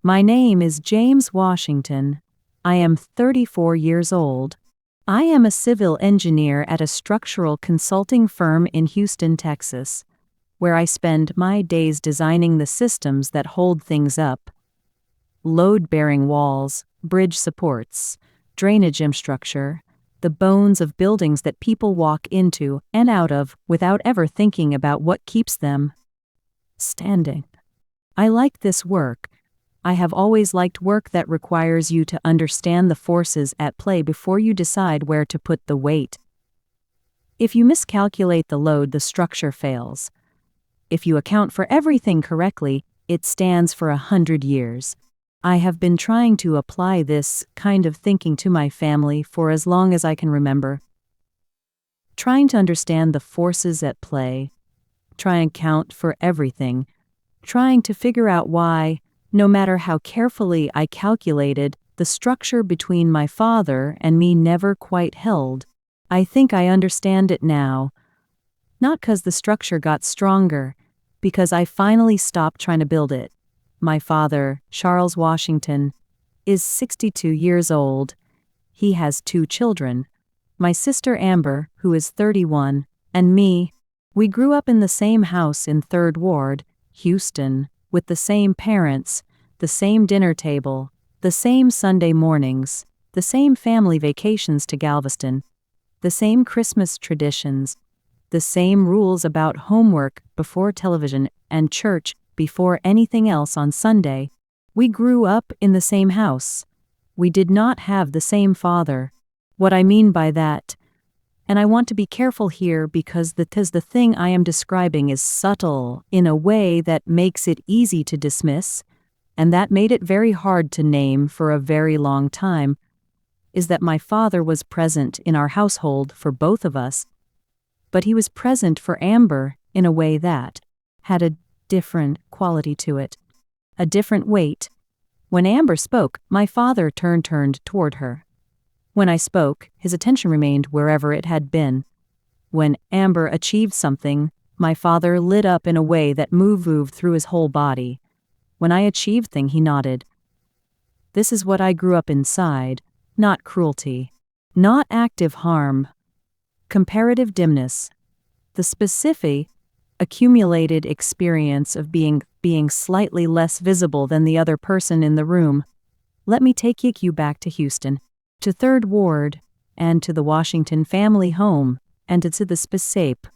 My name is James Washington. I am 34 years old. I am a civil engineer at a structural consulting firm in Houston, Texas, where I spend my days designing the systems that hold things up. Load-bearing walls, bridge supports, drainage infrastructure, the bones of buildings that people walk into and out of without ever thinking about what keeps them standing. I like this work. I have always liked work that requires you to understand the forces at play before you decide where to put the weight. If you miscalculate the load, the structure fails. If you account for everything correctly, it stands for 100 years. I have been trying to apply this kind of thinking to my family for as long as I can remember. Trying to understand the forces at play, try and count for everything, trying to figure out why, no matter how carefully I calculated, the structure between my father and me never quite held. I think I understand it now. Not 'cause the structure got stronger, because I finally stopped trying to build it. My father, Charles Washington, is 62 years old. He has 2 children. My sister Amber, who is 31, and me. We grew up in the same house in 3rd Ward, Houston, with the same parents, the same dinner table, the same Sunday mornings, the same family vacations to Galveston, the same Christmas traditions, the same rules about homework before television and church before anything else on Sunday. We grew up in the same house. We did not have the same father. What I mean by that, and I want to be careful here because the thing I am describing is subtle in a way that makes it easy to dismiss, and that made it very hard to name for a very long time, is that my father was present in our household for both of us, but he was present for Amber in a way that had a different quality to it, a different weight. When Amber spoke, my father turned toward her. When I spoke, his attention remained wherever it had been. When Amber achieved something, my father lit up in a way that moved through his whole body. When I achieved thing, he nodded. This is what I grew up inside, not cruelty, not active harm, comparative dimness, the specific, accumulated experience of being slightly less visible than the other person in the room. Let me take you back to Houston, to 3rd Ward, and to the Washington family home, and to the specific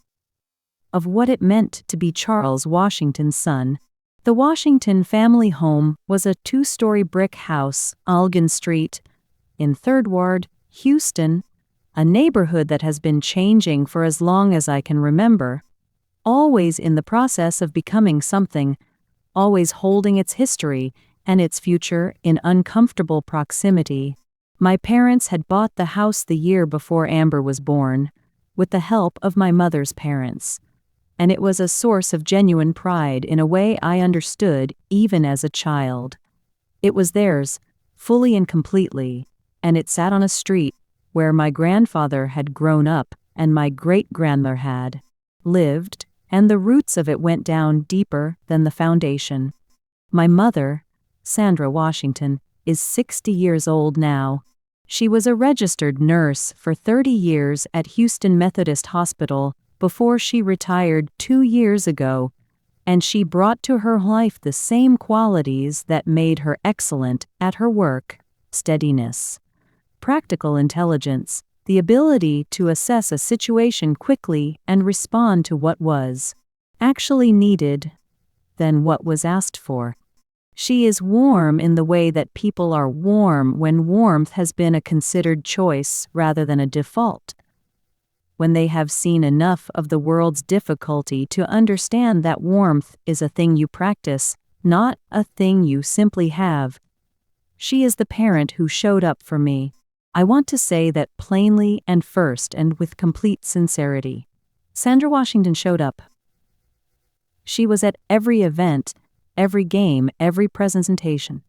of what it meant to be Charles Washington's son. The Washington family home was a 2-story brick house, Algon Street, in 3rd Ward, Houston, a neighborhood that has been changing for as long as I can remember, always in the process of becoming something, always holding its history and its future in uncomfortable proximity. My parents had bought the house the year before Amber was born, with the help of my mother's parents, and it was a source of genuine pride in a way I understood even as a child. It was theirs, fully and completely, and it sat on a street where my grandfather had grown up and my great-grandmother had lived, and the roots of it went down deeper than the foundation. My mother, Sandra Washington, is 60 years old now. She was a registered nurse for 30 years at Houston Methodist Hospital before she retired 2 years ago, and she brought to her life the same qualities that made her excellent at her work: steadiness, practical intelligence, the ability to assess a situation quickly and respond to what was actually needed than what was asked for. She is warm in the way that people are warm when warmth has been a considered choice rather than a default. When they have seen enough of the world's difficulty to understand that warmth is a thing you practice, not a thing you simply have. She is the parent who showed up for me. I want to say that plainly and first and with complete sincerity. Sandra Washington showed up. She was at every event, every game, every presentation.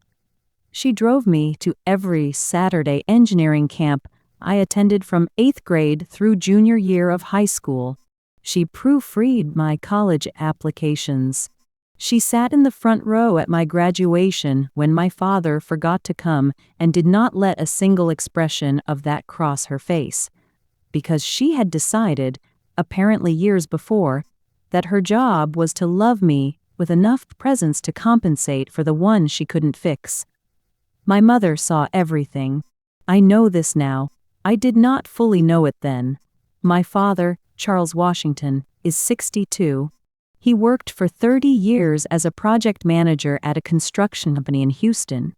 She drove me to every Saturday engineering camp I attended from 8th grade through junior year of high school. She proofread my college applications. She sat in the front row at my graduation when my father forgot to come and did not let a single expression of that cross her face, because she had decided, apparently years before, that her job was to love me with enough presence to compensate for the one she couldn't fix. My mother saw everything. I know this now. I did not fully know it then. My father, Charles Washington, is 62. He worked for 30 years as a project manager at a construction company in Houston,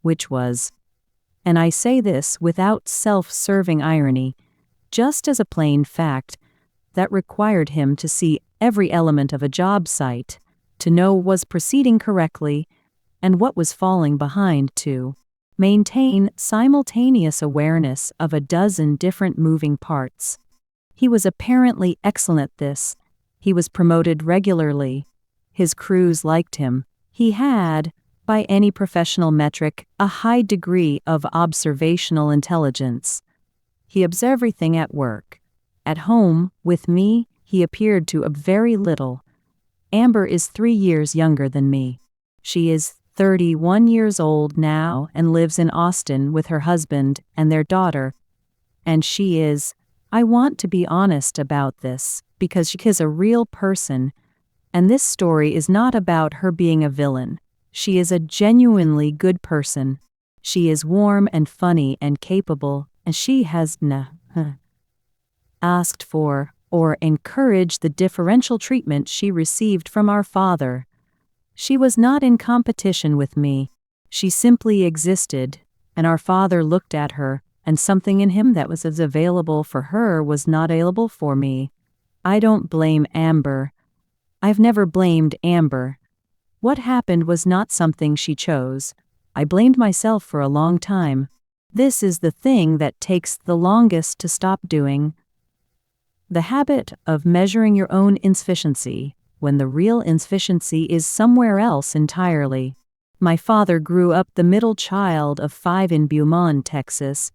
which was, and I say this without self-serving irony, just as a plain fact, that required him to see every element of a job site, to know was proceeding correctly, and what was falling behind to maintain simultaneous awareness of a dozen different moving parts. He was apparently excellent at this. He was promoted regularly. His crews liked him. He had, by any professional metric, a high degree of observational intelligence. He observed everything at work. At home, with me, he appeared to observe very little. Amber is 3 years younger than me. She is 31 years old now and lives in Austin with her husband and their daughter. And she is, I want to be honest about this, because she is a real person, and this story is not about her being a villain. She is a genuinely good person. She is warm and funny and capable, and she has asked for or encouraged the differential treatment she received from our father. She was not in competition with me. She simply existed, and our father looked at her, and something in him that was as available for her was not available for me. I don't blame Amber. I've never blamed Amber. What happened was not something she chose. I blamed myself for a long time. This is the thing that takes the longest to stop doing. The habit of measuring your own insufficiency when the real insufficiency is somewhere else entirely. My father grew up the middle child of 5 in Beaumont, Texas,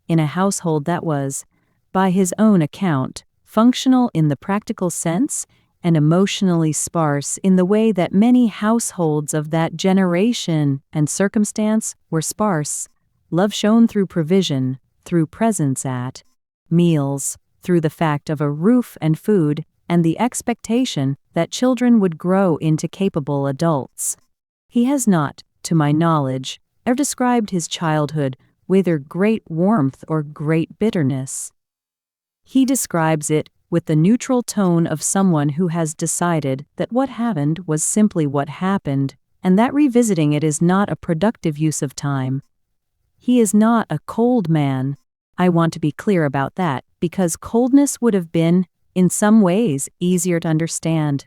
in a household that was, by his own account, functional in the practical sense and emotionally sparse in the way that many households of that generation and circumstance were sparse. Love shown through provision, through presence at meals, through the fact of a roof and food, and the expectation that children would grow into capable adults. He has not, to my knowledge, ever described his childhood with either great warmth or great bitterness. He describes it with the neutral tone of someone who has decided that what happened was simply what happened, and that revisiting it is not a productive use of time. He is not a cold man. I want to be clear about that, because coldness would have been, in some ways, easier to understand.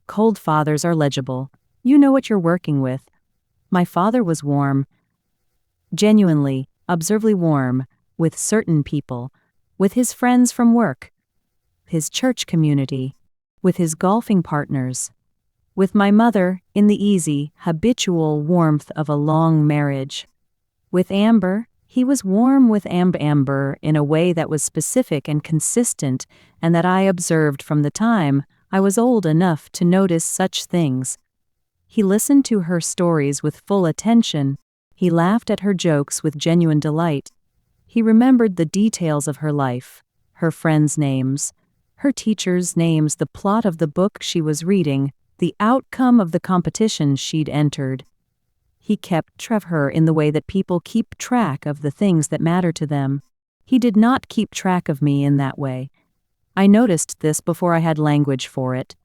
Cold fathers are legible. You know what you're working with. My father was warm, genuinely, observably warm, with certain people, with his friends from work, his church community, with his golfing partners, with my mother in the easy, habitual warmth of a long marriage. With Amber, he was warm with Amber in a way that was specific and consistent, and that I observed from the time I was old enough to notice such things. He listened to her stories with full attention. He laughed at her jokes with genuine delight. He remembered the details of her life, her friends' names, her teachers' names, the plot of the book she was reading, the outcome of the competition she'd entered. He kept track of her in the way that people keep track of the things that matter to them. He did not keep track of me in that way. I noticed this before I had language for it.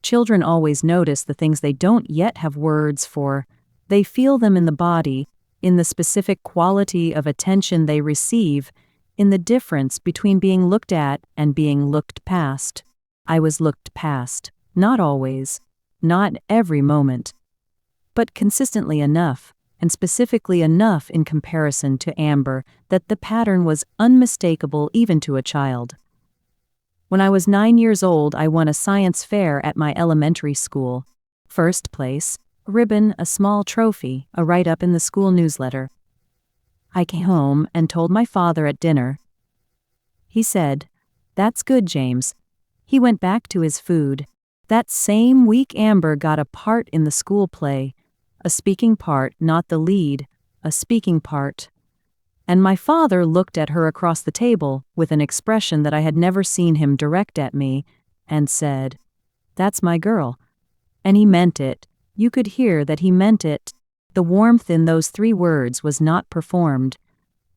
Children always notice the things they don't yet have words for. They feel them in the body, in the specific quality of attention they receive, in the difference between being looked at and being looked past. I was looked past, not always, not every moment, but consistently enough, and specifically enough in comparison to Amber, that the pattern was unmistakable even to a child. When I was 9 years old, I won a science fair at my elementary school. First place, a ribbon, a small trophy, a write-up in the school newsletter. I came home and told my father at dinner. He said, "That's good, James." He went back to his food. That same week, Amber got a part in the school play. A speaking part, not the lead, a speaking part. And my father looked at her across the table with an expression that I had never seen him direct at me, and said, "That's my girl." And he meant it. You could hear that he meant it. The warmth in those 3 words was not performed.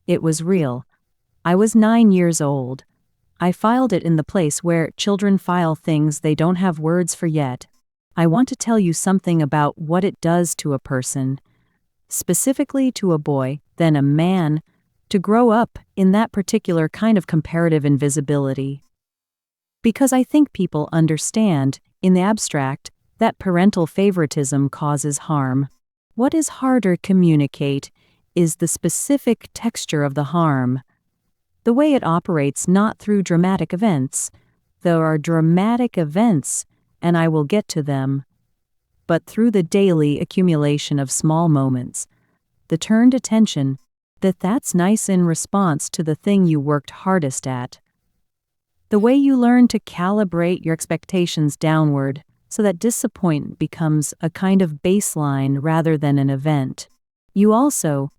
It was real. I was 9 years old. I filed it in the place where children file things they don't have words for yet. I want to tell you something about what it does to a person, specifically to a boy, then a man, to grow up in that particular kind of comparative invisibility. Because I think people understand, in the abstract, that parental favoritism causes harm. What is harder to communicate is the specific texture of the harm. The way it operates not through dramatic events. There are dramatic events, and I will get to them. But through the daily accumulation of small moments. The turned attention, that's nice in response to the thing you worked hardest at. The way you learn to calibrate your expectations downward so that disappointment becomes a kind of baseline rather than an event. You also,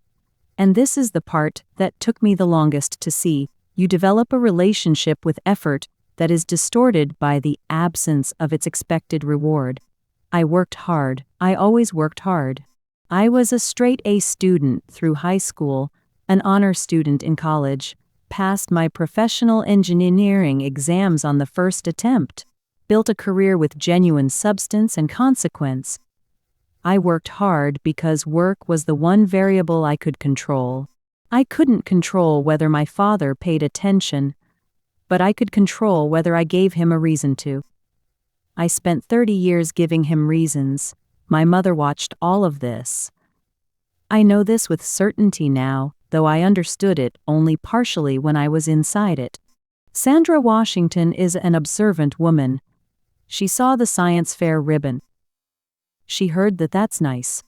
and this is the part that took me the longest to see, you develop a relationship with effort that is distorted by the absence of its expected reward. I worked hard. I always worked hard. I was a straight A student through high school, an honor student in college, passed my professional engineering exams on the first attempt, built a career with genuine substance and consequence. I worked hard because work was the one variable I could control. I couldn't control whether my father paid attention, but I could control whether I gave him a reason to. I spent 30 years giving him reasons. My mother watched all of this. I know this with certainty now, though I understood it only partially when I was inside it. Sandra Washington is an observant woman. She saw the science fair ribbon. She heard that's nice.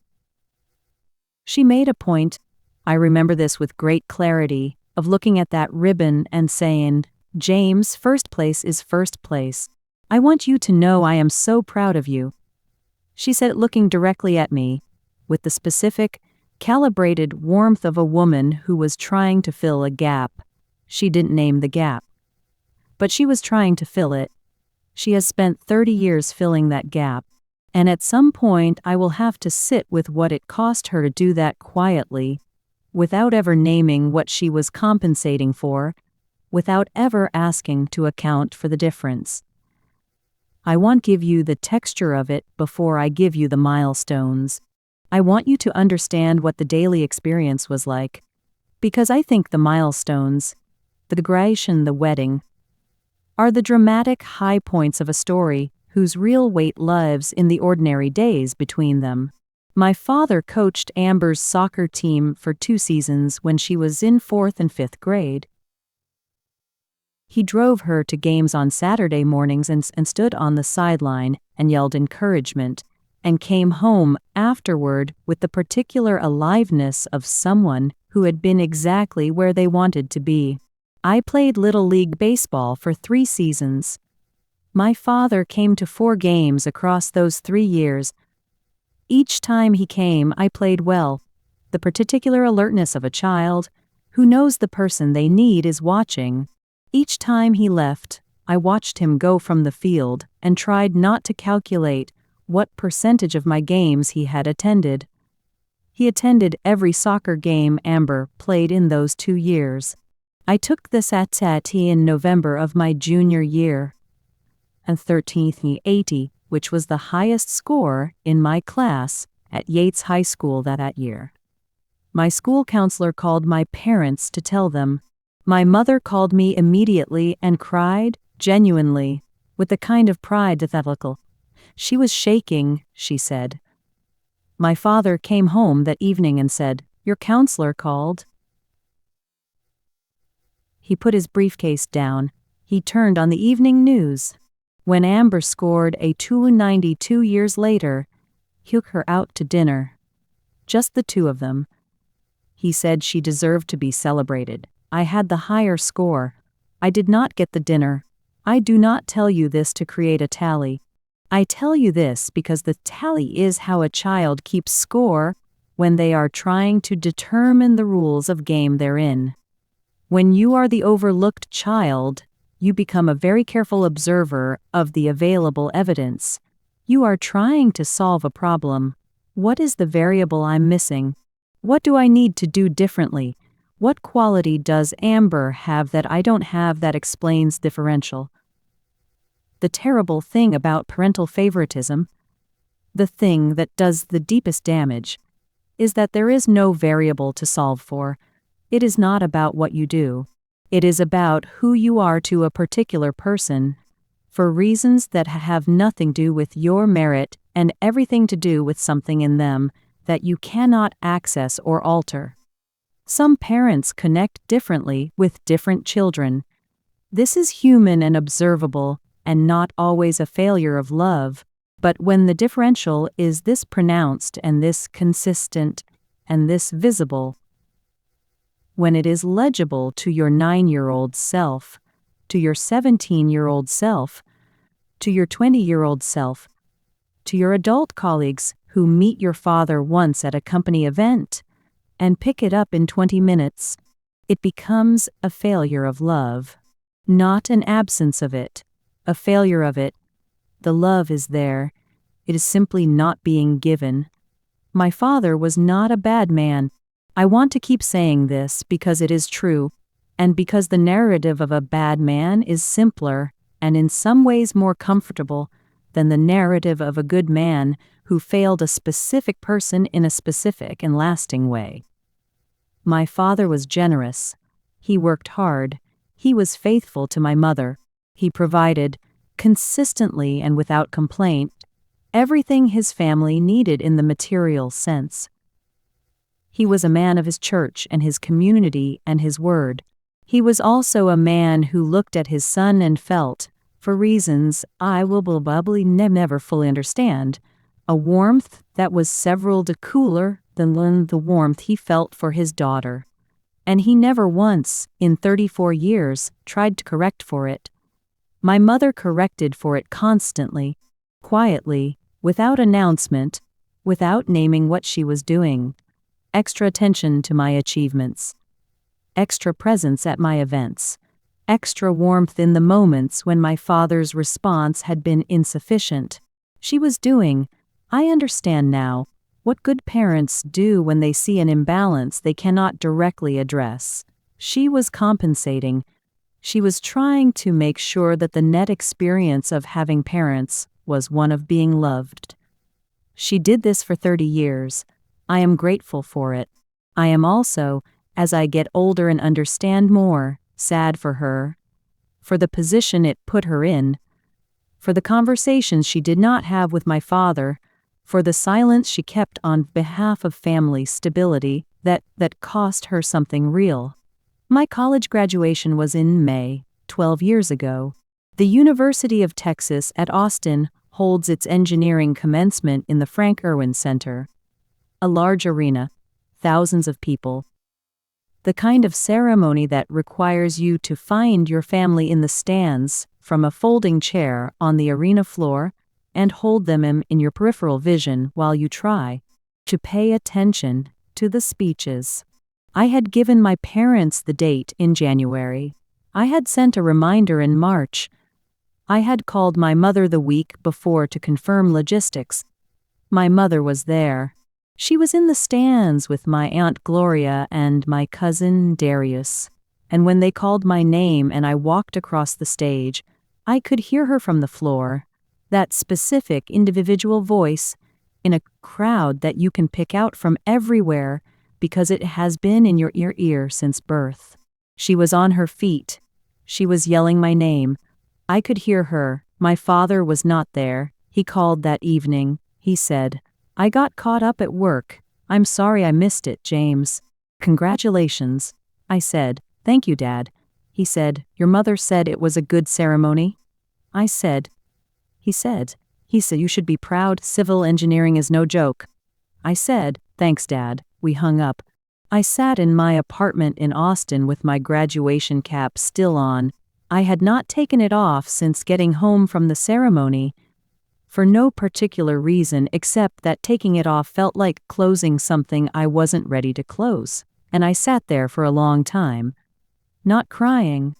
She made a point, I remember this with great clarity, of looking at that ribbon and saying, "James, first place is first place. I want you to know I am so proud of you." She said it looking directly at me, with the specific, calibrated warmth of a woman who was trying to fill a gap. She didn't name the gap. But she was trying to fill it. She has spent 30 years filling that gap. And at some point I will have to sit with what it cost her to do that quietly, without ever naming what she was compensating for, without ever asking to account for the difference. I want to give you the texture of it before I give you the milestones. I want you to understand what the daily experience was like, because I think the milestones, the graduation, the wedding, are the dramatic high points of a story whose real weight lives in the ordinary days between them. My father coached Amber's soccer team for 2 seasons when she was in 4th and 5th grade. He drove her to games on Saturday mornings and stood on the sideline and yelled encouragement, and came home afterward with the particular aliveness of someone who had been exactly where they wanted to be. I played Little League Baseball for 3 seasons. My father came to 4 games across those 3 years. Each time he came, I played well. The particular alertness of a child who knows the person they need is watching. Each time he left, I watched him go from the field and tried not to calculate what percentage of my games he had attended. He attended every soccer game Amber played in those 2 years. I took this at in November of my junior year. And 1380, which was the highest score in my class at Yates High School that year. My school counselor called my parents to tell them. My mother called me immediately and cried, genuinely, with the kind of pride that she was shaking, she said. My father came home that evening and said, "Your counselor called." He put his briefcase down. He turned on the evening news. When Amber scored a 292 years later, he took her out to dinner. Just the 2 of them. He said she deserved to be celebrated. I had the higher score. I did not get the dinner. I do not tell you this to create a tally. I tell you this because the tally is how a child keeps score when they are trying to determine the rules of game they're in. When you are the overlooked child, you become a very careful observer of the available evidence. You are trying to solve a problem. What is the variable I'm missing? What do I need to do differently? What quality does Amber have that I don't have that explains differential? The terrible thing about parental favoritism, the thing that does the deepest damage, is that there is no variable to solve for. It is not about what you do. It is about who you are to a particular person, for reasons that have nothing to do with your merit and everything to do with something in them that you cannot access or alter. Some parents connect differently with different children. This is human and observable, and not always a failure of love, but when the differential is this pronounced and this consistent and this visible, when it is legible to your 9-year-old self, to your 17-year-old self, to your 20-year-old self, to your adult colleagues who meet your father once at a company event and pick it up in 20 minutes, it becomes a failure of love, not an absence of it, a failure of it. The love is there. It is simply not being given. My father was not a bad man. I want to keep saying this because it is true, and because the narrative of a bad man is simpler and in some ways more comfortable than the narrative of a good man who failed a specific person in a specific and lasting way. My father was generous. He worked hard. He was faithful to my mother. He provided, consistently and without complaint, everything his family needed in the material sense. He was a man of his church and his community and his word. He was also a man who looked at his son and felt, for reasons I will probably never fully understand, a warmth that was several de cooler than the warmth he felt for his daughter. And he never once, in 34 years, tried to correct for it. My mother corrected for it constantly, quietly, without announcement, without naming what she was doing. Extra attention to my achievements. Extra presence at my events. Extra warmth in the moments when my father's response had been insufficient. She was doing, I understand now, what good parents do when they see an imbalance they cannot directly address. She was compensating. She was trying to make sure that the net experience of having parents was one of being loved. She did this for 30 years. I am grateful for it. I am also, as I get older and understand more, sad for her, for the position it put her in, for the conversations she did not have with my father, for the silence she kept on behalf of family stability that cost her something real. My college graduation was in May, 12 years ago. The University of Texas at Austin holds its engineering commencement in the Frank Erwin Center. A large arena, thousands of people. The kind of ceremony that requires you to find your family in the stands from a folding chair on the arena floor and hold them in your peripheral vision while you try to pay attention to the speeches. I had given my parents the date in January. I had sent a reminder in March. I had called my mother the week before to confirm logistics. My mother was there. She was in the stands with my Aunt Gloria and my cousin Darius, and when they called my name and I walked across the stage, I could hear her from the floor, that specific individual voice, in a crowd that you can pick out from everywhere because it has been in your ear since birth. She was on her feet. She was yelling my name. I could hear her. My father was not there. He called that evening. He said, I got caught up at work. I'm sorry I missed it, James. Congratulations. I said, thank you, Dad. He said, your mother said it was a good ceremony? I said, He said, you should be proud. Civil engineering is no joke. I said, thanks, Dad. We hung up. I sat in my apartment in Austin with my graduation cap still on. I had not taken it off since getting home from the ceremony. for no particular reason except that taking it off felt like closing something I wasn't ready to close, and I sat there for a long time. Not crying,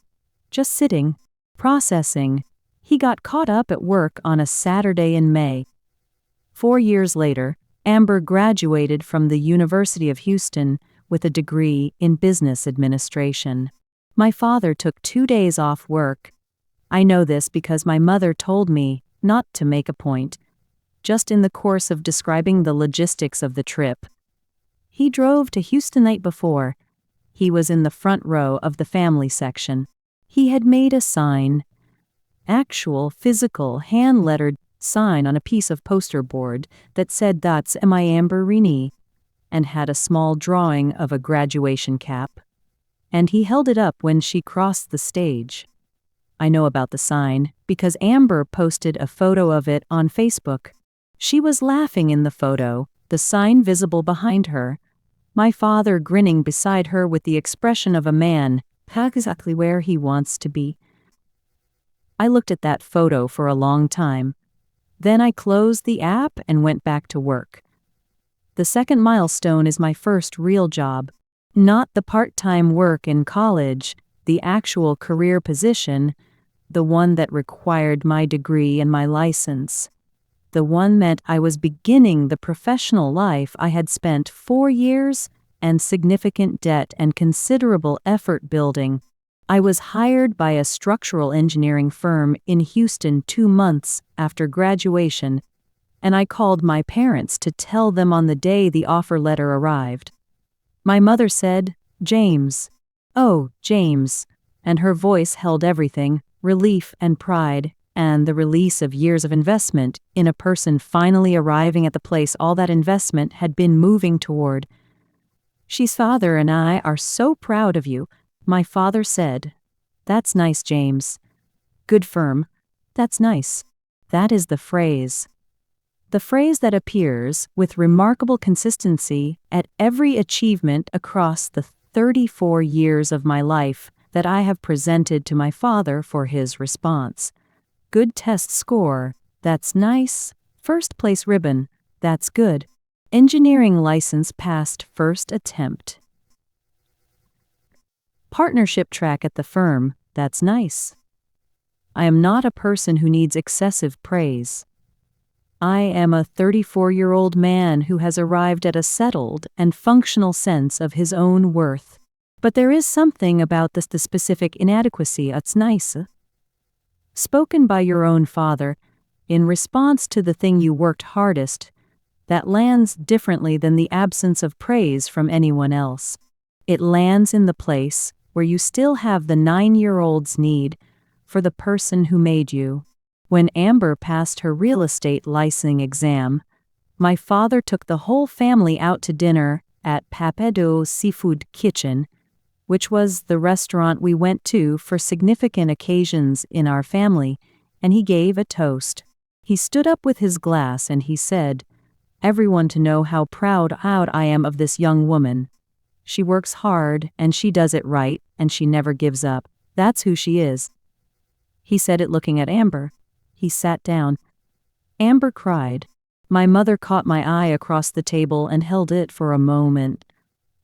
just sitting, processing. He got caught up at work on a Saturday in May. 4 years later, Amber graduated from the University of Houston with a degree in business administration. My father took 2 days off work. I know this because my mother told me not to make a point, just in the course of describing the logistics of the trip. He drove to Houston the night before. He was in the front row of the family section. He had made a sign, actual, physical, hand-lettered sign on a piece of poster board that said "That's my Amber Rini," and had a small drawing of a graduation cap. And he held it up when she crossed the stage. I know about the sign because Amber posted a photo of it on Facebook. She was laughing in the photo, the sign visible behind her. My father grinning beside her with the expression of a man exactly where he wants to be. I looked at that photo for a long time. Then I closed the app and went back to work. The second milestone is my first real job. Not the part-time work in college, the actual career position, the one that required my degree and my license. The one meant I was beginning the professional life I had spent 4 years and significant debt and considerable effort building. I was hired by a structural engineering firm in Houston 2 months after graduation, and I called my parents to tell them on the day the offer letter arrived. My mother said, "James." "Oh, James," and her voice held everything, relief and pride, and the release of years of investment in a person finally arriving at the place all that investment had been moving toward. "She's father and I are so proud of you," my father said. "That's nice, James." "Good firm." "That's nice." That is the phrase. The phrase that appears with remarkable consistency at every achievement across the 34 years of my life that I have presented to my father for his response. Good test score, that's nice. First place ribbon, that's good. Engineering license passed first attempt. Partnership track at the firm, that's nice. I am not a person who needs excessive praise. I am a 34-year-old man who has arrived at a settled and functional sense of his own worth. But there is something about the specific inadequacy that's nice. Spoken by your own father, in response to the thing you worked hardest, that lands differently than the absence of praise from anyone else. It lands in the place where you still have the 9-year-old's need for the person who made you. When Amber passed her real estate licensing exam, my father took the whole family out to dinner at Papedo's Seafood Kitchen, which was the restaurant we went to for significant occasions in our family, and he gave a toast. He stood up with his glass and he said, "Everyone to know how proud I am of this young woman. She works hard and she does it right and she never gives up. That's who she is." He said it looking at Amber. He sat down. Amber cried. My mother caught my eye across the table and held it for a moment.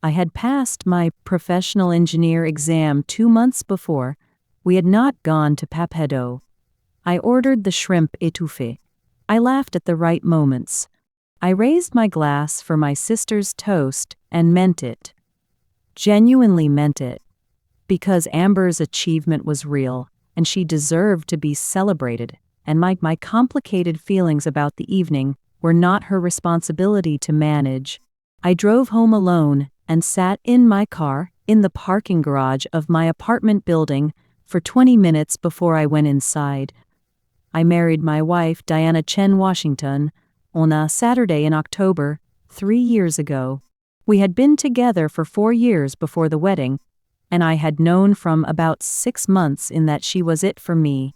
I had passed my professional engineer exam 2 months before. We had not gone to Papedo. I ordered the shrimp étouffée. I laughed at the right moments. I raised my glass for my sister's toast and meant it. Genuinely meant it. Because Amber's achievement was real, and she deserved to be celebrated, and my complicated feelings about the evening were not her responsibility to manage. I drove home alone and sat in my car in the parking garage of my apartment building for 20 minutes before I went inside. I married my wife, Diana Chen Washington, on a Saturday in October 3 years ago. We had been together for 4 years before the wedding, and I had known from about 6 months in that she was it for me.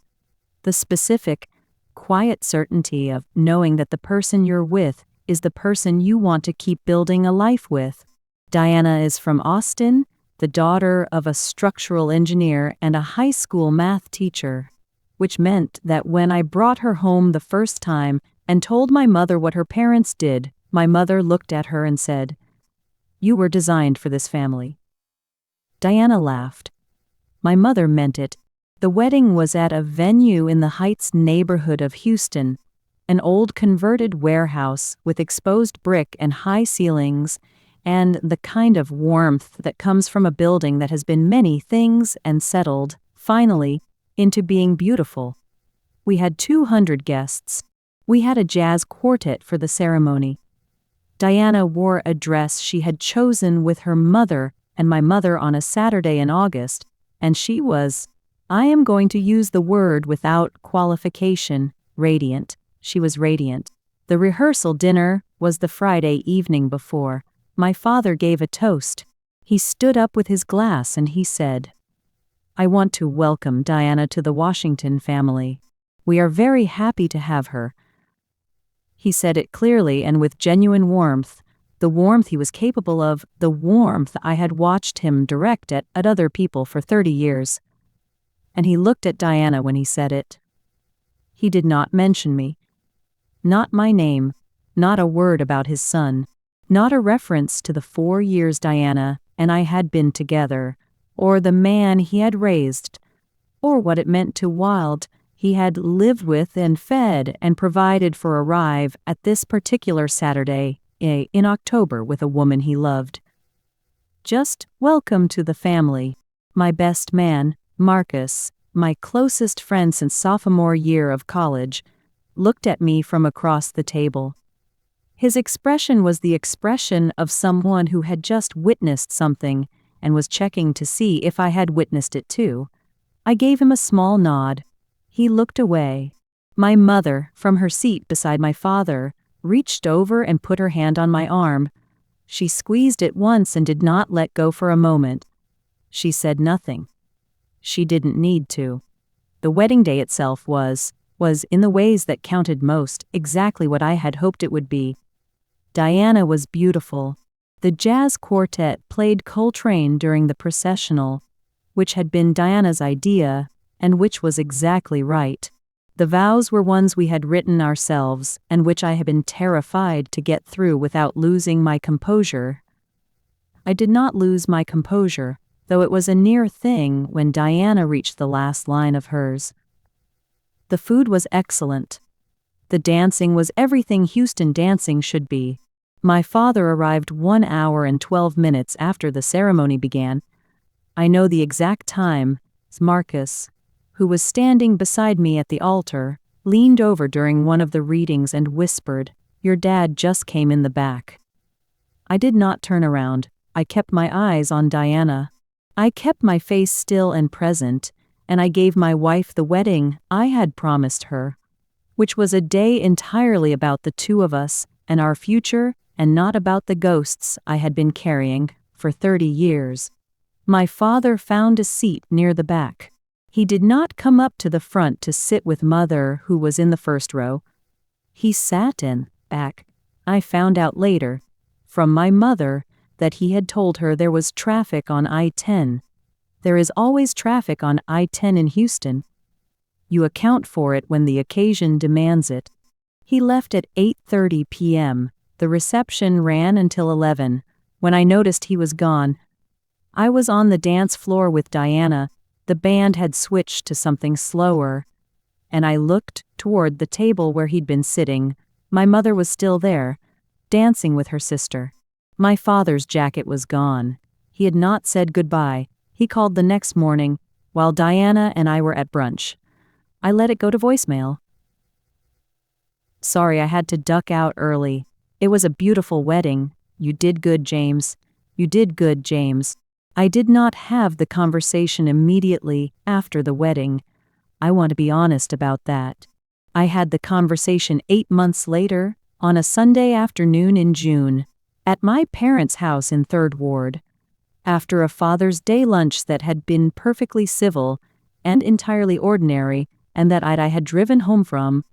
The specific, quiet certainty of knowing that the person you're with is the person you want to keep building a life with. Diana is from Austin, the daughter of a structural engineer and a high school math teacher. which meant that when I brought her home the first time and told my mother what her parents did, my mother looked at her and said, "You were designed for this family." Diana laughed. My mother meant it. The wedding was at a venue in the Heights neighborhood of Houston, an old converted warehouse with exposed brick and high ceilings, and the kind of warmth that comes from a building that has been many things and settled, finally, into being beautiful. We had 200 guests. We had a jazz quartet for the ceremony. Diana wore a dress she had chosen with her mother and my mother on a Saturday in August, and she was, I am going to use the word without qualification, radiant. She was radiant. The rehearsal dinner was the Friday evening before. My father gave a toast. He stood up with his glass and he said, "I want to welcome Diana to the Washington family. We are very happy to have her." He said it clearly and with genuine warmth, the warmth he was capable of, the warmth I had watched him direct at other people for 30 years. And he looked at Diana when he said it. He did not mention me. Not my name, not a word about his son, not a reference to the 4 years Diana and I had been together, or the man he had raised, or what it meant to Wild he had lived with and fed and provided for arrive at this particular Saturday in October with a woman he loved. Just welcome to the family. My best man, Marcus, my closest friend since sophomore year of college, looked at me from across the table. His expression was the expression of someone who had just witnessed something and was checking to see if I had witnessed it too. I gave him a small nod. He looked away. My mother, from her seat beside my father, reached over and put her hand on my arm. She squeezed it once and did not let go for a moment. She said nothing. She didn't need to. The wedding day itself was, in the ways that counted most, exactly what I had hoped it would be. Diana was beautiful. The jazz quartet played Coltrane during the processional, which had been Diana's idea, and which was exactly right. The vows were ones we had written ourselves, and which I had been terrified to get through without losing my composure. I did not lose my composure, though it was a near thing when Diana reached the last line of hers. The food was excellent. The dancing was everything Houston dancing should be. My father arrived 1 hour and 12 minutes after the ceremony began. I know the exact time. Marcus, who was standing beside me at the altar, leaned over during one of the readings and whispered, "Your dad just came in the back." I did not turn around. I kept my eyes on Diana. I kept my face still and present, and I gave my wife the wedding I had promised her, which was a day entirely about the two of us and our future and not about the ghosts I had been carrying for 30 years. My father found a seat near the back. He did not come up to the front to sit with Mother, who was in the first row. He sat in back. I found out later, from my mother, that he had told her there was traffic on I-10. There is always traffic on I-10 in Houston. You account for it when the occasion demands it. He left at 8:30 p.m. The reception ran until 11. When I noticed he was gone, I was on the dance floor with Diana. The band had switched to something slower, and I looked toward the table where he'd been sitting. My mother was still there, dancing with her sister. My father's jacket was gone. He had not said goodbye. He called the next morning, while Diana and I were at brunch. I let it go to voicemail. "Sorry, I had to duck out early. It was a beautiful wedding. You did good, James. You did good, James." I did not have the conversation immediately after the wedding. I want to be honest about that. I had the conversation 8 months later, on a Sunday afternoon in June, at my parents' house in 3rd Ward. After a Father's Day lunch that had been perfectly civil and entirely ordinary, and that I had driven home from,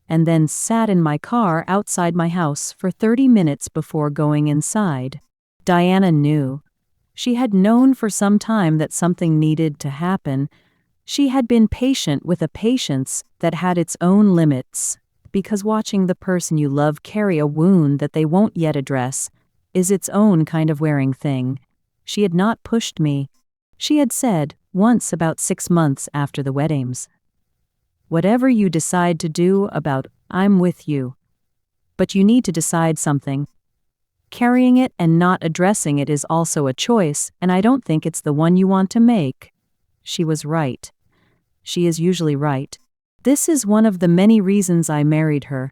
and then sat in my car outside my house for 30 minutes before going inside. Diana knew. She had known for some time that something needed to happen, She had been patient with a patience that had its own limits, because watching the person you love carry a wound that they won't yet address is its own kind of wearing thing. She had not pushed me. She had said, once about 6 months after the weddings, "Whatever you decide to do about, I'm with you. But you need to decide something. Carrying it and not addressing it is also a choice, and I don't think it's the one you want to make." She was right. She is usually right. This is one of the many reasons I married her.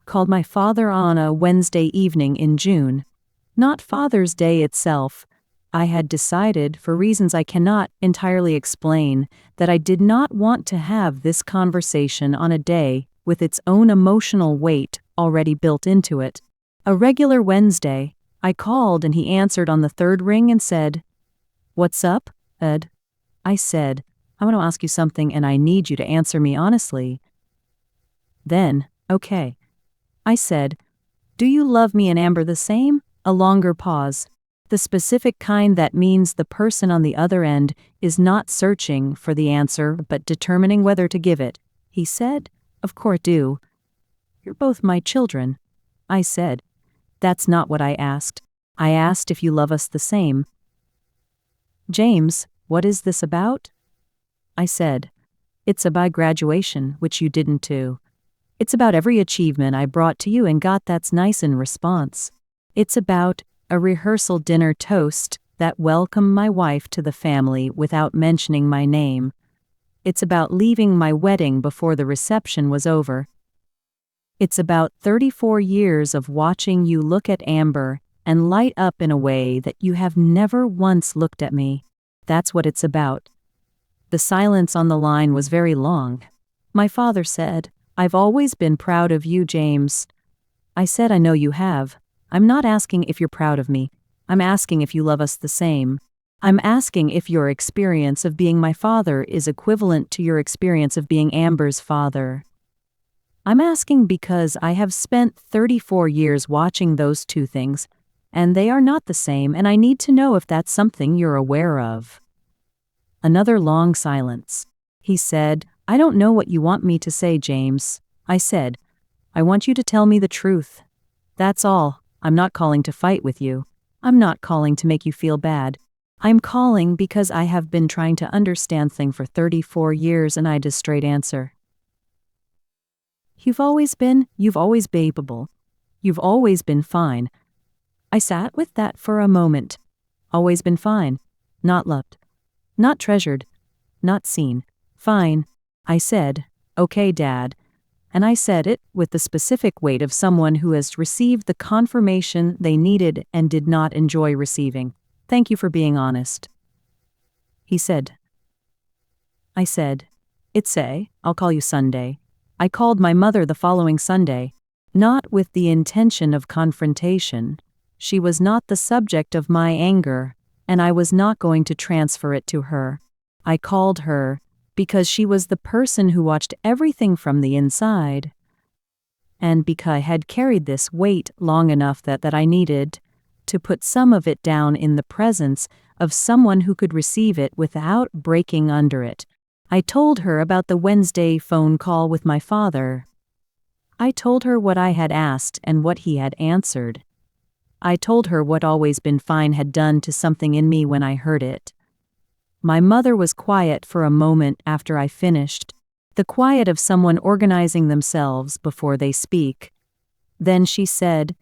Called my father on a Wednesday evening in June. Not Father's Day itself. I had decided, for reasons I cannot entirely explain, that I did not want to have this conversation on a day with its own emotional weight already built into it. A regular Wednesday, I called and he answered on the third ring and said, "What's up, Ed?" I said, "I want to ask you something and I need you to answer me honestly." Then, "Okay." I said, "Do you love me and Amber the same?" A longer pause. The specific kind that means the person on the other end is not searching for the answer but determining whether to give it. He said, "Of course do. You're both my children." I said, "That's not what I asked. I asked if you love us the same." "James, what is this about?" I said, "It's about graduation, which you didn't do. It's about every achievement I brought to you and got that's nice in response. It's about a rehearsal dinner toast that welcomed my wife to the family without mentioning my name. It's about leaving my wedding before the reception was over. It's about 34 years of watching you look at Amber and light up in a way that you have never once looked at me. That's what it's about." The silence on the line was very long. My father said, "I've always been proud of you, James." I said, "I know you have. I'm not asking if you're proud of me. I'm asking if you love us the same. I'm asking if your experience of being my father is equivalent to your experience of being Amber's father. I'm asking because I have spent 34 years watching those two things, and they are not the same, and I need to know if that's something you're aware of." Another long silence. He said, "I don't know what you want me to say, James." I said, "I want you to tell me the truth. That's all. I'm not calling to fight with you. I'm not calling to make you feel bad. I'm calling because I have been trying to understand things for 34 years and I had a straight answer. You've always been capable. You've always been fine." I sat with that for a moment. Always been fine. Not loved. Not treasured. Not seen. Fine. I said, "Okay, Dad." And I said it with the specific weight of someone who has received the confirmation they needed and did not enjoy receiving. "Thank you for being honest." He said. I said, I'll call you Sunday." I called my mother the following Sunday, not with the intention of confrontation. She was not the subject of my anger, and I was not going to transfer it to her. I called her because she was the person who watched everything from the inside. And because I had carried this weight long enough that I needed to put some of it down in the presence of someone who could receive it without breaking under it. I told her about the Wednesday phone call with my father. I told her what I had asked and what he had answered. I told her what Always Been Fine had done to something in me when I heard it. My mother was quiet for a moment after I finished, the quiet of someone organizing themselves before they speak. Then she said,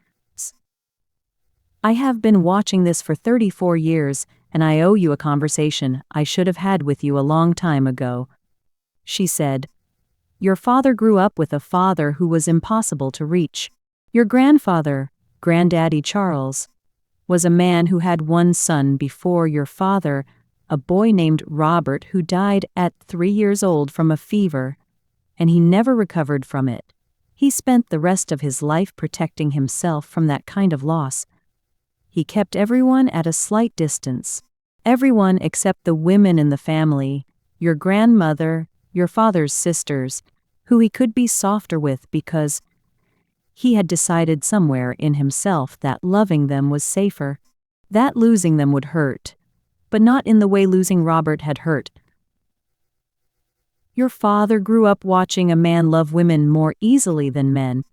"I have been watching this for 34 years, and I owe you a conversation I should have had with you a long time ago." She said, "Your father grew up with a father who was impossible to reach. Your grandfather, Granddaddy Charles, was a man who had one son before your father, a boy named Robert who died at 3 years old from a fever, and he never recovered from it. He spent the rest of his life protecting himself from that kind of loss. He kept everyone at a slight distance, everyone except the women in the family, your grandmother, your father's sisters, who he could be softer with because he had decided somewhere in himself that loving them was safer, that losing them would hurt, but not in the way losing Robert had hurt. Your father grew up watching a man love women more easily than men.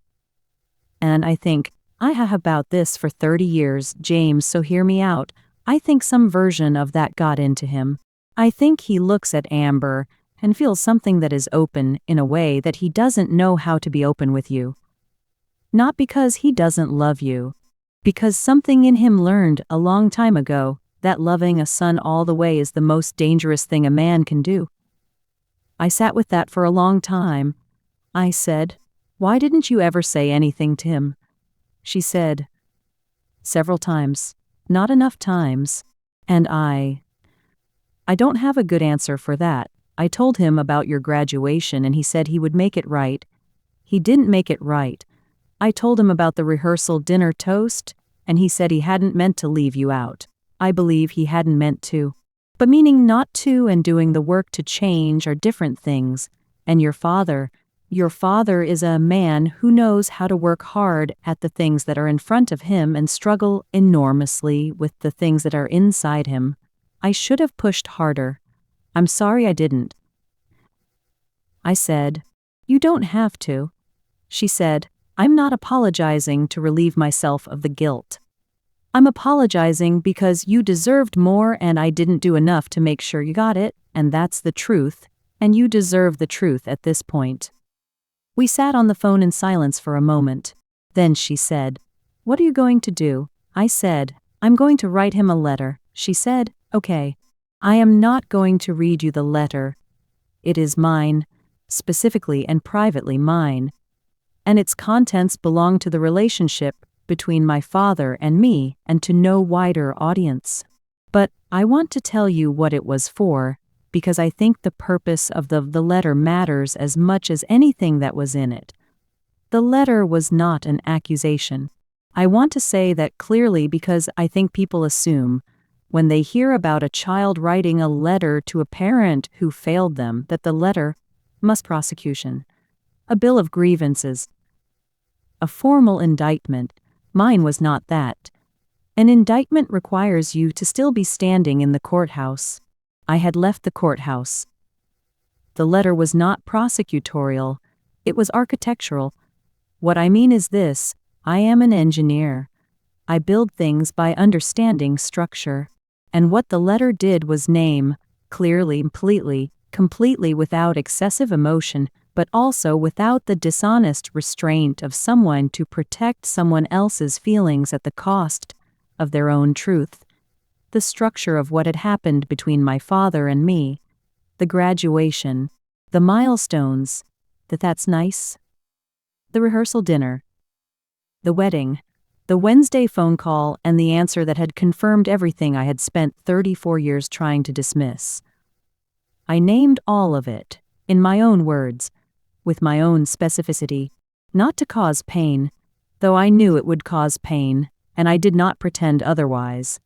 And I think, I have about this for 30 years, James, so hear me out. I think some version of that got into him. I think he looks at Amber and feels something that is open in a way that he doesn't know how to be open with you. Not because he doesn't love you, because something in him learned a long time ago that loving a son all the way is the most dangerous thing a man can do. I sat with that for a long time. I said, "Why didn't you ever say anything to him?" She said, "Several times, not enough times." And I don't have a good answer for that. I told him about your graduation and he said he would make it right. He didn't make it right. I told him about the rehearsal dinner toast, and he said he hadn't meant to leave you out. I believe he hadn't meant to. But meaning not to and doing the work to change are different things. And your father is a man who knows how to work hard at the things that are in front of him and struggle enormously with the things that are inside him. I should have pushed harder. I'm sorry I didn't. I said, "You don't have to." She said, "I'm not apologizing to relieve myself of the guilt. I'm apologizing because you deserved more and I didn't do enough to make sure you got it, and that's the truth, and you deserve the truth at this point." We sat on the phone in silence for a moment. Then she said, "What are you going to do?" I said, "I'm going to write him a letter." She said, "Okay. I am not going to read you the letter. It is mine, specifically and privately mine. And its contents belong to the relationship between my father and me and to no wider audience. But I want to tell you what it was for, because I think the purpose of the letter matters as much as anything that was in it. The letter was not an accusation. I want to say that clearly because I think people assume, when they hear about a child writing a letter to a parent who failed them, that the letter must prosecution, a bill of grievances, a formal indictment. Mine was not that. An indictment requires you to still be standing in the courthouse. I had left the courthouse. The letter was not prosecutorial, it was architectural. What I mean is this: I am an engineer. I build things by understanding structure. And what the letter did was name, clearly, completely without excessive emotion, but also without the dishonest restraint of someone to protect someone else's feelings at the cost of their own truth. The structure of what had happened between my father and me, the graduation, the milestones, that's nice, the rehearsal dinner, the wedding, the Wednesday phone call, and the answer that had confirmed everything I had spent 34 years trying to dismiss. I named all of it, in my own words, with my own specificity, not to cause pain, though I knew it would cause pain, and I did not pretend otherwise,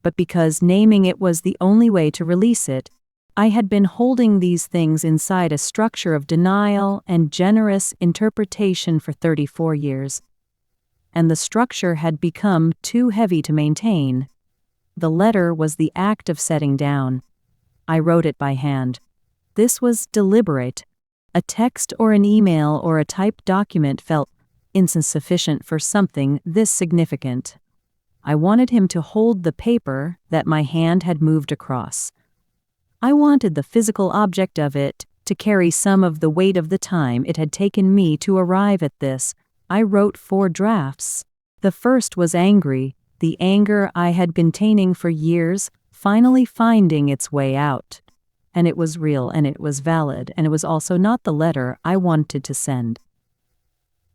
but because naming it was the only way to release it. I had been holding these things inside a structure of denial and generous interpretation for 34 years. And the structure had become too heavy to maintain. The letter was the act of setting down. I wrote it by hand. This was deliberate. A text or an email or a typed document felt insufficient for something this significant. I wanted him to hold the paper that my hand had moved across. I wanted the physical object of it to carry some of the weight of the time it had taken me to arrive at this. I wrote 4 drafts. The first was angry, the anger I had been containing for years, finally finding its way out. And it was real and it was valid, and it was also not the letter I wanted to send.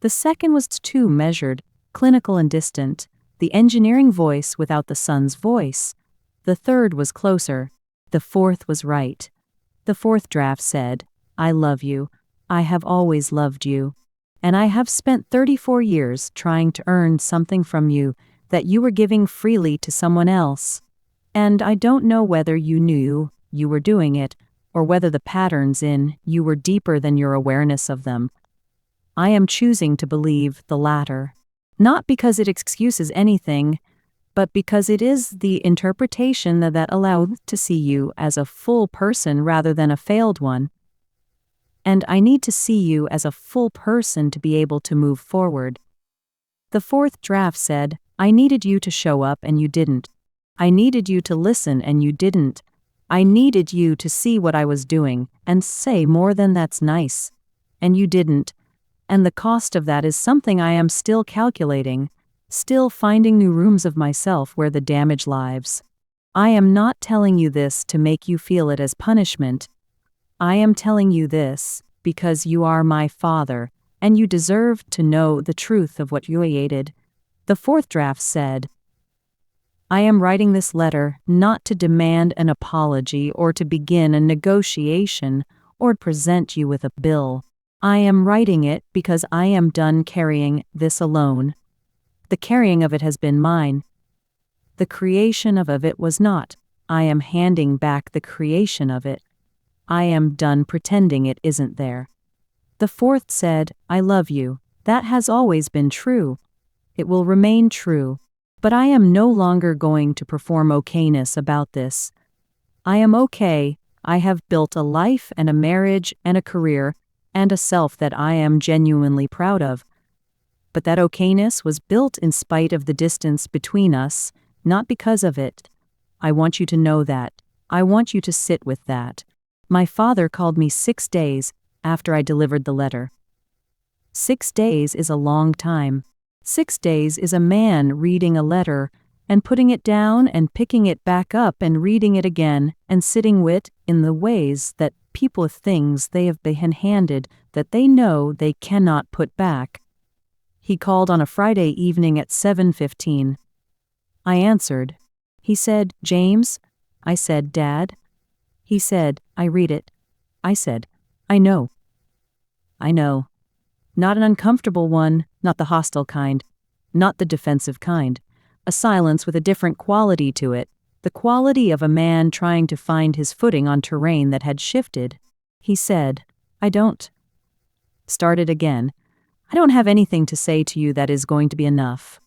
The second was too measured, clinical and distant, the engineering voice without the son's voice. The third was closer. The fourth was right. The 4th draft said, "I love you. I have always loved you. And I have spent 34 years trying to earn something from you that you were giving freely to someone else. And I don't know whether you knew you were doing it, or whether the patterns in you were deeper than your awareness of them. I am choosing to believe the latter, not because it excuses anything, but because it is the interpretation that allows to see you as a full person rather than a failed one. and I need to see you as a full person to be able to move forward. The fourth draft said, I needed you to show up and you didn't. I needed you to listen and you didn't. I needed you to see what I was doing and say more than that's nice. And you didn't. And the cost of that is something I am still calculating, still finding new rooms of myself where the damage lives. I am not telling you this to make you feel it as punishment. I am telling you this because you are my father, and you deserve to know the truth of what you hated. The fourth draft said, I am writing this letter not to demand an apology or to begin a negotiation or present you with a bill. I am writing it because I am done carrying this alone. The carrying of it has been mine. The creation of it was not. I am handing back the creation of it. I am done pretending it isn't there. The fourth said, I love you. That has always been true. It will remain true. But I am no longer going to perform okayness about this. I am okay. I have built a life and a marriage and a career and a self that I am genuinely proud of. But that okayness was built in spite of the distance between us, not because of it. I want you to know that. I want you to sit with that. My father called me 6 days after I delivered the letter. 6 days is a long time. 6 days is a man reading a letter and putting it down and picking it back up and reading it again and sitting with in the ways that people with things they have been handed that they know they cannot put back. He called on a Friday evening at 7:15. I answered. He said, James? I said, Dad? He said, I read it. I said, I know. I know. Not an uncomfortable one, not the hostile kind, not the defensive kind. A silence with a different quality to it, the quality of a man trying to find his footing on terrain that had shifted. He said, I don't. Started again. I don't have anything to say to you that is going to be enough.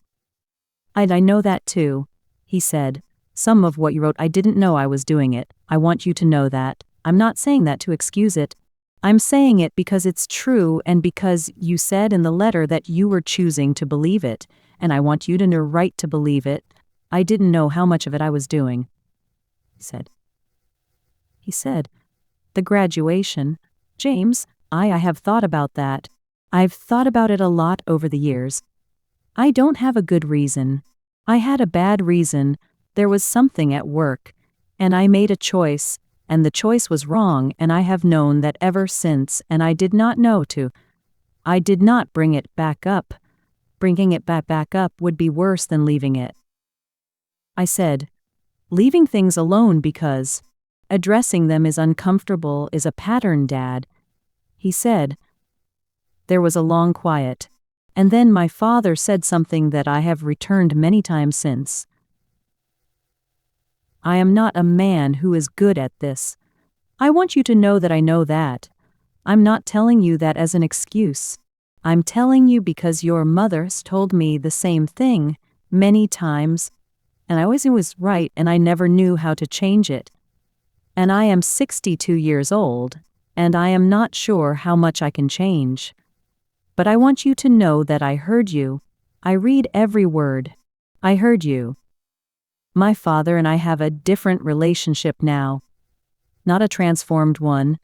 I know that too. He said, some of what you wrote, I didn't know I was doing it. I want you to know that. I'm not saying that to excuse it. I'm saying it because it's true and because you said in the letter that you were choosing to believe it, and I want you to know right to believe it. I didn't know how much of it I was doing. He said, the graduation. James, I have thought about that. I've thought about it a lot over the years. I don't have a good reason. I had a bad reason. There was something at work, and I made a choice, and the choice was wrong, and I have known that ever since, and I did not know to. I did not bring it back up. Bringing it back up would be worse than leaving it. I said, leaving things alone because addressing them is uncomfortable is a pattern, Dad. He said. There was a long quiet, and then my father said something that I have returned many times since. I am not a man who is good at this. I want you to know that I know that. I'm not telling you that as an excuse. I'm telling you because your mother's told me the same thing many times, and I always knew it was right and I never knew how to change it. And I am 62 years old, and I am not sure how much I can change. But I want you to know that I heard you. I read every word. I heard you. My father and I have a different relationship now. Not a transformed one.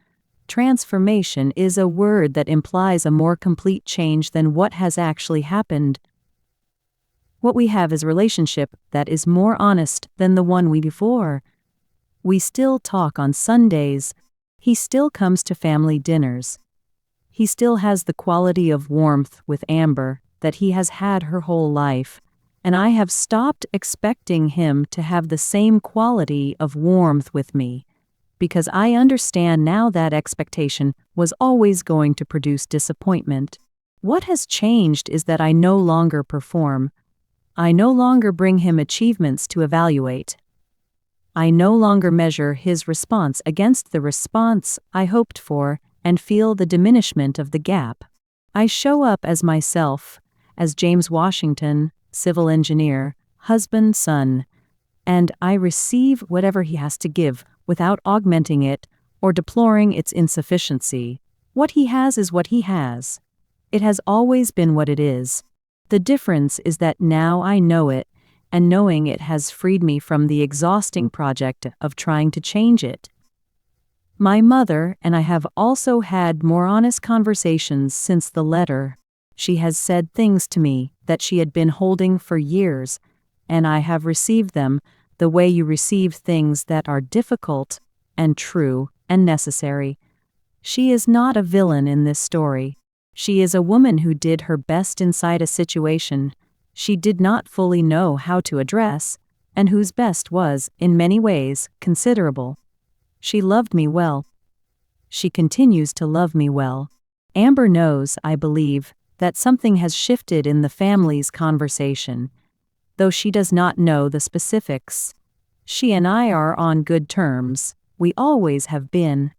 Transformation is a word that implies a more complete change than what has actually happened. What we have is a relationship that is more honest than the one we before. We still talk on Sundays. He still comes to family dinners. He still has the quality of warmth with Amber that he has had her whole life. And I have stopped expecting him to have the same quality of warmth with me, because I understand now that expectation was always going to produce disappointment. What has changed is that I no longer perform. I no longer bring him achievements to evaluate. I no longer measure his response against the response I hoped for and feel the diminishment of the gap. I show up as myself, as James Washington, civil engineer, husband, son, and I receive whatever he has to give without augmenting it or deploring its insufficiency. What he has is what he has. It has always been what it is. The difference is that now I know it, and knowing it has freed me from the exhausting project of trying to change it. My mother and I have also had more honest conversations since the letter. She has said things to me that she had been holding for years, and I have received them the way you receive things that are difficult and true and necessary. She is not a villain in this story. She is a woman who did her best inside a situation she did not fully know how to address, and whose best was, in many ways, considerable. She loved me well. She continues to love me well. Amber knows, I believe, that something has shifted in the family's conversation, though she does not know the specifics. She and I are on good terms. We always have been.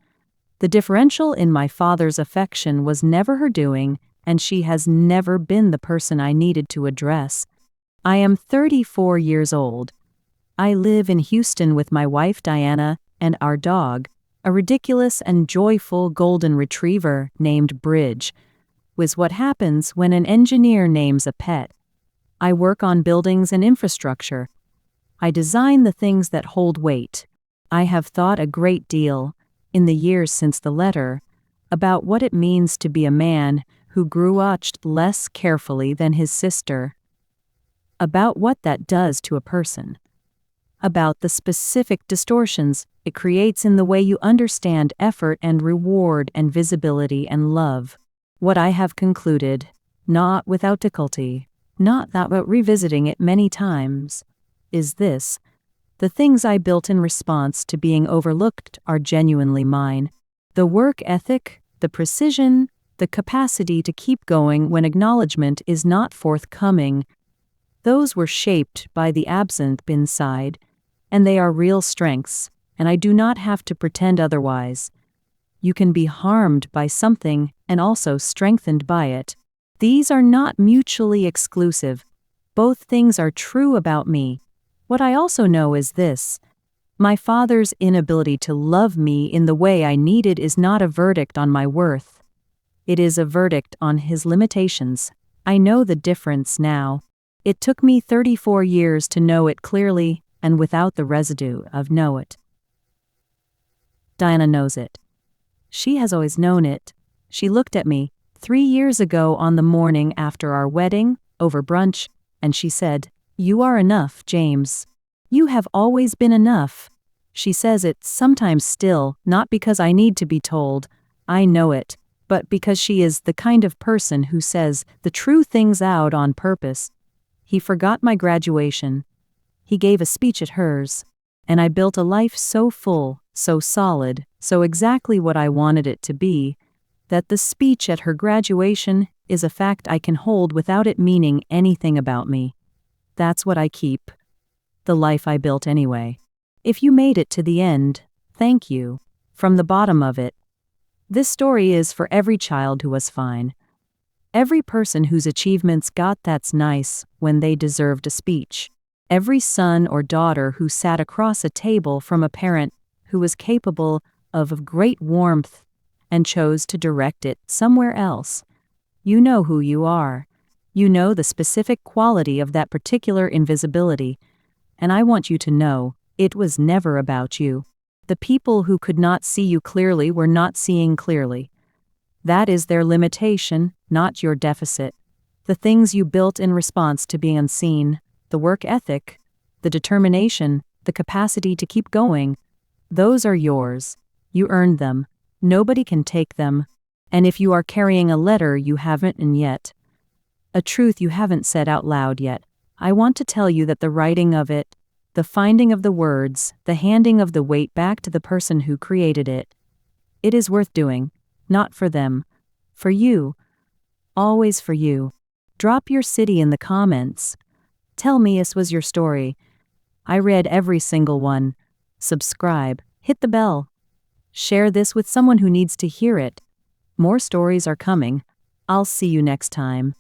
The differential in my father's affection was never her doing, and she has never been the person I needed to address. I am 34 years old. I live in Houston with my wife Diana and our dog, a ridiculous and joyful golden retriever named Bridge, was what happens when an engineer names a pet. I work on buildings and infrastructure. I design the things that hold weight. I have thought a great deal, in the years since the letter, about what it means to be a man who grew up less carefully than his sister, about what that does to a person, about the specific distortions it creates in the way you understand effort and reward and visibility and love. What I have concluded, not without difficulty, not without revisiting it many times, is this: the things I built in response to being overlooked are genuinely mine. The work ethic, the precision, the capacity to keep going when acknowledgement is not forthcoming, those were shaped by the absent inside, and they are real strengths, and I do not have to pretend otherwise. You can be harmed by something and also strengthened by it. These are not mutually exclusive. Both things are true about me. What I also know is this: my father's inability to love me in the way I needed is not a verdict on my worth. It is a verdict on his limitations. I know the difference now. It took me 34 years to know it clearly and without the residue of know it. Diana knows it. She has always known it. She looked at me 3 years ago on the morning after our wedding, over brunch, and she said, "You are enough, James. You have always been enough." She says it sometimes still, not because I need to be told, I know it, but because she is the kind of person who says the true things out on purpose. He forgot my graduation. He gave a speech at hers, and I built a life so full, so solid, so exactly what I wanted it to be, that the speech at her graduation is a fact I can hold without it meaning anything about me. That's what I keep. The life I built anyway. If you made it to the end, thank you. From the bottom of it. This story is for every child who was fine. Every person whose achievements got that's nice when they deserved a speech. Every son or daughter who sat across a table from a parent who was capable of great warmth and chose to direct it somewhere else. You know who you are. You know the specific quality of that particular invisibility, and I want you to know it was never about you. The people who could not see you clearly were not seeing clearly. That is their limitation, not your deficit. The things you built in response to being unseen, the work ethic, the determination, the capacity to keep going, those are yours. You earned them. Nobody can take them. And if you are carrying a letter you haven't written yet, a truth you haven't said out loud yet, I want to tell you that the writing of it, the finding of the words, the handing of the weight back to the person who created it, it is worth doing, not for them, for you, always for you. Drop your city in the comments. Tell me this was your story. I read every single one. Subscribe, hit the bell. Share this with someone who needs to hear it. More stories are coming. I'll see you next time.